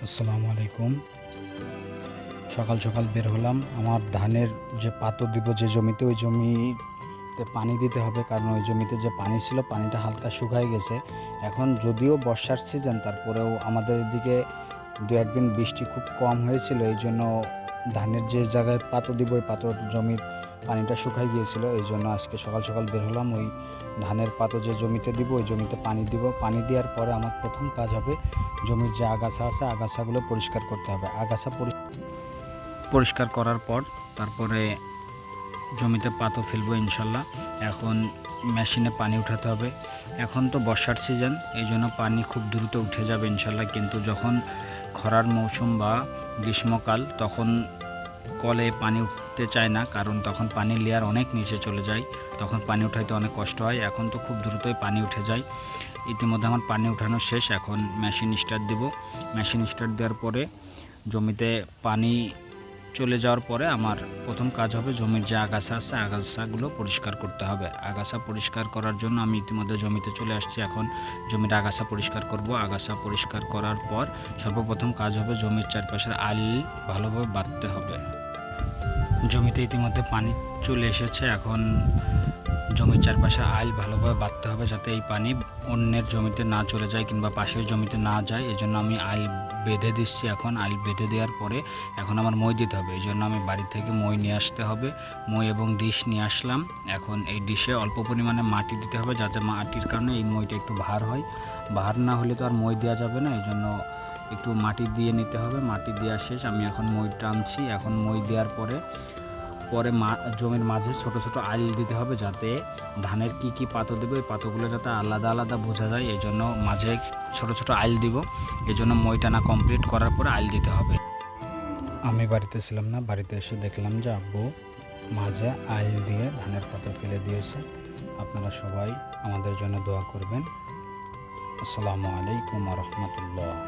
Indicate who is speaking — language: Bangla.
Speaker 1: আসসালামু আলাইকুম। সকাল সকাল বের হলাম। আমার ধানের যে পাতো দিব যে জমিতে, ওই জমিতে পানি দিতে হবে, কারণ ওই জমিতে যে পানি ছিল পানিটা হালকা শুকায় গেছে। এখন যদিও বর্ষার সিজন, তারপরেও আমাদের এদিকে দু একদিন বৃষ্টি খুব কম হয়েছিল, এই জন্য ধানের যে জায়গায় পাতো দিব ওই পাতোর জমির পানিটা শুকায় গিয়েছিল। এই জন্য আজকে সকাল সকাল বের হলাম। ওই ধানের পাতো যে জমিতে দিব ওই জমিতে পানি দিব। পানি দেওয়ার পরে আমার প্রথম কাজ হবে জমির যে আগাছা আছে আগাছাগুলো পরিষ্কার করতে হবে। আগাছা পরিষ্কার করার পর তারপরে জমিতে পাতো ফেলবো ইনশাল্লাহ। এখন মেশিনে পানি উঠাতে হবে। এখন তো বর্ষার সিজন, এই জন্য পানি খুব দ্রুত উঠে যাবে ইনশাল্লাহ। কিন্তু যখন খরার মৌসুম বা গ্রীষ্মকাল, তখন কলে পানি উঠতে চায় না, কারণ তখন পানির লেয়ার অনেক নিচে চলে যায়, তখন পানি উঠাইতে অনেক কষ্ট হয়। এখন তো খুব দ্রুতই পানি উঠে যায়। ইতিমধ্যে আমার পানি উঠানো শেষ। এখন মেশিন স্টার্ট দিব। মেশিন স্টার্ট দেওয়ার পরে জমিতে পানি চলে যাওয়ার পরে আমার প্রথম কাজ হবে জমির যে আগাছা আছে আগাছাগুলো পরিষ্কার করতে হবে। আগাছা পরিষ্কার করার জন্য আমি ইতিমধ্যে জমিতে চলে আসছি। এখন জমির আগাছা পরিষ্কার করব। আগাছা পরিষ্কার করার পর সর্বপ্রথম কাজ হবে জমির চারপাশের আল ভালোভাবে বাঁধতে হবে। জমিতে ইতিমধ্যে পানি চলে এসেছে। এখন জমির চারপাশে আইল ভালোভাবে বাঁধতে হবে, যাতে এই পানি অন্যের জমিতে না চলে যায় কিংবা পাশের জমিতে না যায়। এই জন্য আমি আইল বেঁধে দিচ্ছি। এখন আইল বেঁধে দেওয়ার পরে এখন আমার মই দিতে হবে। এই জন্য আমি বাড়ি থেকে মই নিয়ে আসতে হবে। মই এবং ডিশ নিয়ে আসলাম। এখন এই ডিশে অল্প পরিমাণে মাটি দিতে হবে, যাতে মাটির কারণে এই মইটা একটু ভার হয়। ভার না হলে তো আর মই দেওয়া যাবে না, এই জন্য একটু মাটি দিয়ে নিতে হবে। মাটি দেওয়া শেষ, আমি এখন মই টানছি। এখন মই দেওয়ার পরে জমির মাঝে ছোট ছোট আইল দিতে হবে, যাতে ধানের কি পাতো দেবে ওই পাতোগুলো যাতে আলাদা আলাদা বোঝা যায়। এই জন্য মাঝে ছোট ছোট আইল দিব। এই জন্য মই টানা কমপ্লিট করার পরে আইল দিতে হবে। আমি বাড়িতে ছিলাম না, বাড়িতে এসে দেখলাম যে আব্বু মাঝে আইল দিয়ে ধানের পাতা ফেলে দিয়েছে। আপনারা সবাই আমাদের জন্য দোয়া করবেন। আসসালামু আলাইকুম ওয়া রাহমাতুল্লাহ।